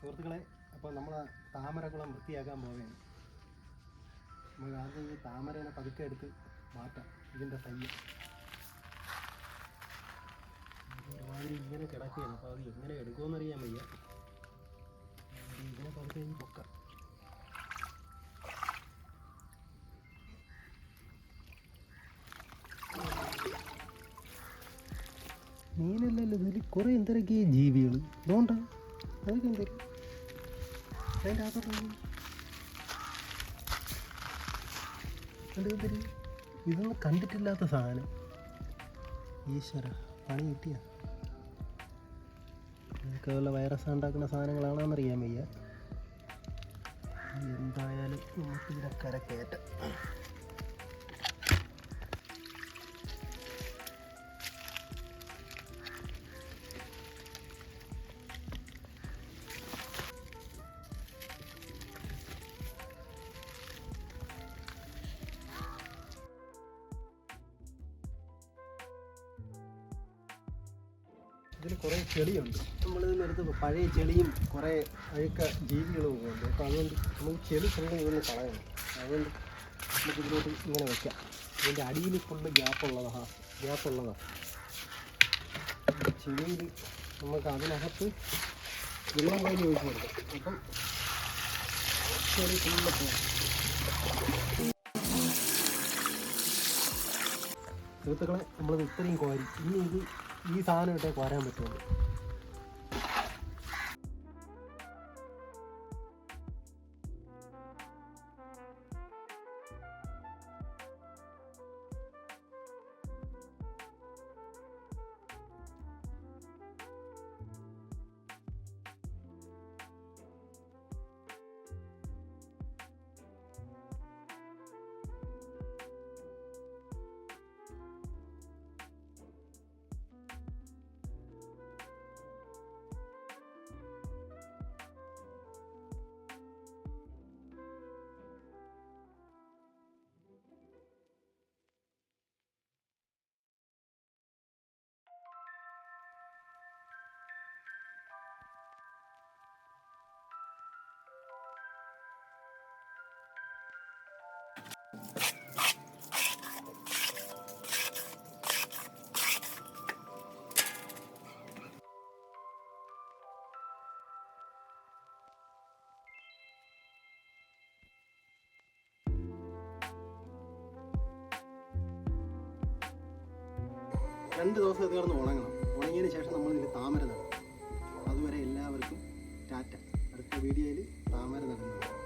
സുഹൃത്തുക്കളെ, അപ്പോൾ നമ്മൾ താമരക്കുളം വൃത്തിയാക്കാൻ പോവുകയാണ്. നമുക്ക് ആദ്യം ഈ താമരനെ പതുക്കെ എടുത്ത് മാറ്റാം. ഇതിൻ്റെ തയ്യ ഒരുമാതിരി ഇങ്ങനെ കിടക്കുകയാണ്. അപ്പോൾ അത് എങ്ങനെ എടുക്കുമെന്നറിയാൻ വയ്യ. ഇതിനെ പതുക്കെ പൊക്കാം. മീനല്ലല്ലോ, ഇതിൽ കുറേ എന്തൊക്കെ ജീവികൾ ഇതുകൊണ്ടാ. അതൊക്കെ എന്തൊക്കെ അതിൻ്റെ അകത്തോട്ട് എന്തൊക്കെ ഇതൊന്നും കണ്ടിട്ടില്ലാത്ത സാധനം. ഈശ്വര, പണി കിട്ടിയ ഇതൊക്കെ വല്ല വൈറസ് ഉണ്ടാക്കുന്ന സാധനങ്ങളാണെന്നറിയാൻ വയ്യ. എന്തായാലും നമുക്ക് ഇതിനെ കരക്കയറ്റാം. ഇതിൽ കുറേ ചെളിയുണ്ട്. നമ്മളിതിനടുത്ത് പഴയ ചെളിയും കുറേ അഴുക്ക ജീവികളും ഒക്കെ ഉണ്ട്. അപ്പോൾ അതുകൊണ്ട് നമുക്ക് ചെളി ഫുള്ള് ഇതൊന്ന് കളയണം. അതുകൊണ്ട് നമുക്ക് ഇതിലോട്ട് ഇങ്ങനെ വയ്ക്കാം. ഇതിൻ്റെ അടിയിൽ ഫുള്ള് ഗ്യാപ്പുള്ളതാണ്. ചെളിയിൽ നമുക്ക് അതിനകത്ത് വെള്ളം കഴിഞ്ഞ് ഒഴിച്ച് കൊടുക്കാം. അപ്പം ചെളി ഫുള്ള് പോകും. സുഹൃത്തുക്കളെ, നമ്മളിത് ഇത്രയും കോരി ഇനി ഇത് ഈ സാധനം ഇട്ടേ കോരാൻ പറ്റുള്ളൂ. രണ്ട് ദിവസം ഇത് കിടന്ന് ഉണങ്ങണം. ഉണങ്ങിയതിന് ശേഷം നമ്മൾ ഇതിൽ താമര നടണം. അതുവരെ എല്ലാവർക്കും ടാറ്റ. അടുത്ത വീഡിയോയിൽ താമര നടുന്നത്.